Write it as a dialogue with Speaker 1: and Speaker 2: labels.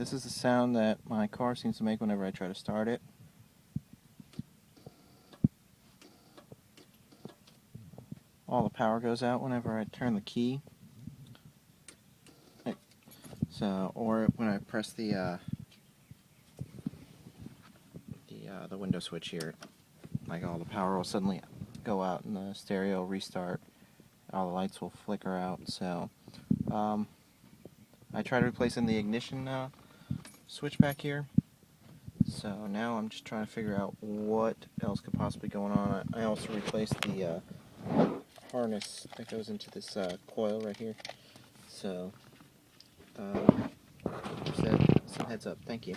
Speaker 1: This is the sound that my car seems to make whenever I try to start it. All the power goes out whenever I turn the key. So, or when I press the window switch here, like all the power will suddenly go out and the stereo will restart. All the lights will flicker out. So, I tried replacing the ignition switch back here. So now I'm just trying to figure out what else could possibly go on. I also replaced the harness that goes into this coil right here. So, some heads up. Thank you.